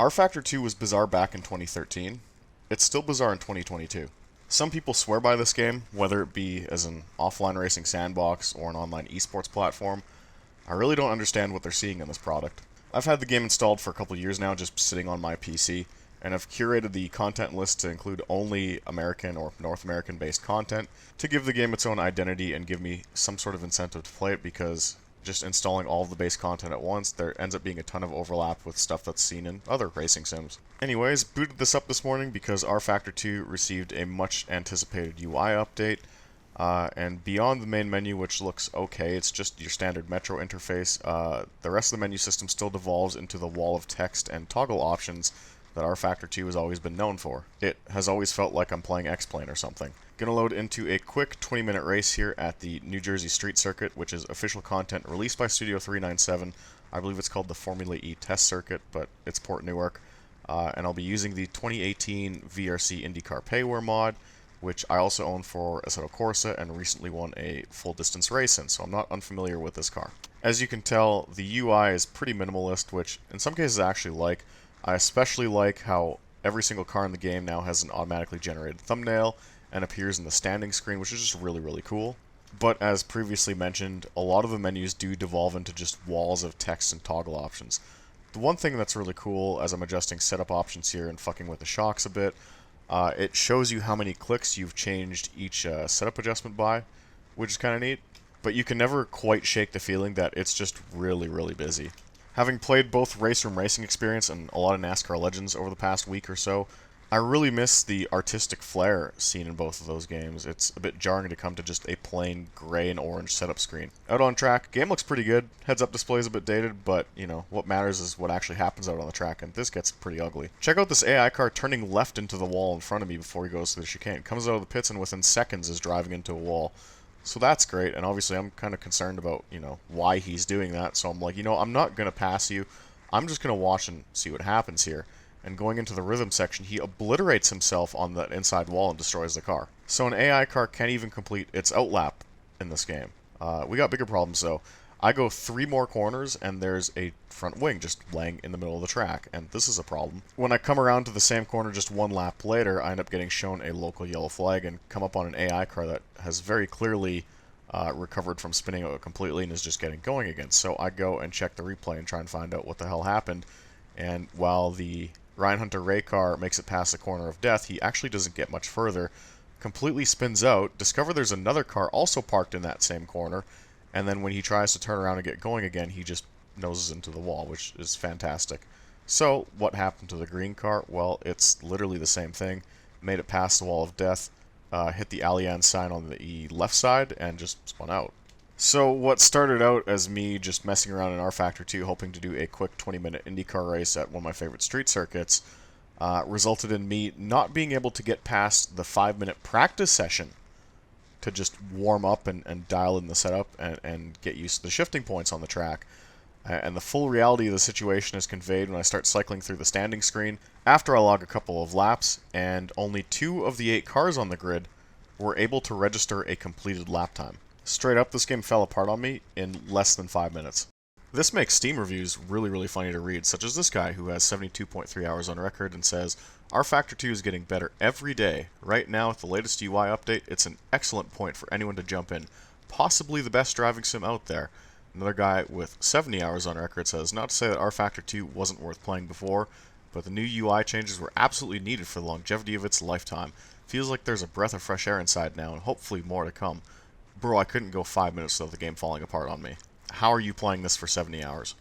rFactor 2 was bizarre back in 2013. It's still bizarre in 2022. Some people swear by this game, whether it be as an offline racing sandbox or an online esports platform. I really don't understand what they're seeing in this product. I've had the game installed for a couple years now, just sitting on my PC, and I've curated the content list to include only American or North American based content to give the game its own identity and give me some sort of incentive to play it, because just installing all of the base content at once, there ends up being a ton of overlap with stuff that's seen in other racing sims. Anyways, booted this up this morning because rFactor 2 received a much anticipated UI update. And beyond the main menu, which looks okay, it's just your standard Metro interface, the rest of the menu system still devolves into the wall of text and toggle options that rFactor 2 has always been known for. It has always felt like I'm playing X-Plane or something. Gonna load into a quick 20-minute race here at the New Jersey Street Circuit, which is official content released by Studio 397. I believe it's called the Formula E Test Circuit, but it's Port Newark. And I'll be using the 2018 VRC IndyCar Payware mod, which I also own for Assetto Corsa and recently won a full distance race in, so I'm not unfamiliar with this car. As you can tell, the UI is pretty minimalist, which in some cases I actually like. I especially like how every single car in the game now has an automatically generated thumbnail and appears in the standing screen, which is just really, really cool. But as previously mentioned, a lot of the menus do devolve into just walls of text and toggle options. The one thing that's really cool, as I'm adjusting setup options here and fucking with the shocks a bit, it shows you how many clicks you've changed each setup adjustment by, which is kind of neat. But you can never quite shake the feeling that it's just really, really busy. Having played both Race Room Racing Experience and a lot of NASCAR Legends over the past week or so, I really miss the artistic flair seen in both of those games. It's a bit jarring to come to just a plain gray and orange setup screen. Out on track, game looks pretty good. Heads-up display is a bit dated, but, you know, what matters is what actually happens out on the track, and this gets pretty ugly. Check out this AI car turning left into the wall in front of me before he goes through the chicane. Comes out of the pits and within seconds is driving into a wall. So that's great, and obviously I'm kind of concerned about, why he's doing that, so I'm like, I'm not going to pass you. I'm just going to watch and see what happens here. And going into the rhythm section, he obliterates himself on that inside wall and destroys the car. So an AI car can't even complete its outlap in this game. We got bigger problems though. I go 3 more corners and there's a front wing just laying in the middle of the track, and this is a problem. When I come around to the same corner just 1 lap later, I end up getting shown a local yellow flag and come up on an AI car that has very clearly recovered from spinning out completely and is just getting going again. So I go and check the replay and try and find out what the hell happened, and while the Ryan Hunter Ray car makes it past the corner of death, he actually doesn't get much further, completely spins out, discover there's another car also parked in that same corner, and then when he tries to turn around and get going again, he just noses into the wall, which is fantastic. So, what happened to the green car? Well, it's literally the same thing. Made it past the wall of death, hit the Allianz sign on the left side, and just spun out. So what started out as me just messing around in rFactor 2, hoping to do a quick 20-minute IndyCar race at one of my favorite street circuits, resulted in me not being able to get past the 5-minute practice session to just warm up and dial in the setup and get used to the shifting points on the track. And the full reality of the situation is conveyed when I start cycling through the standing screen after I log a couple of laps, and only 2 of the 8 cars on the grid were able to register a completed lap time. Straight up, this game fell apart on me in less than 5 minutes. This makes Steam reviews really, really funny to read, such as this guy who has 72.3 hours on record and says, rFactor 2 is getting better every day. Right now, with the latest UI update, it's an excellent point for anyone to jump in. Possibly the best driving sim out there. Another guy with 70 hours on record says, not to say that rFactor 2 wasn't worth playing before, but the new UI changes were absolutely needed for the longevity of its lifetime. Feels like there's a breath of fresh air inside now, and hopefully more to come. Bro, I couldn't go 5 minutes without the game falling apart on me. How are you playing this for 70 hours?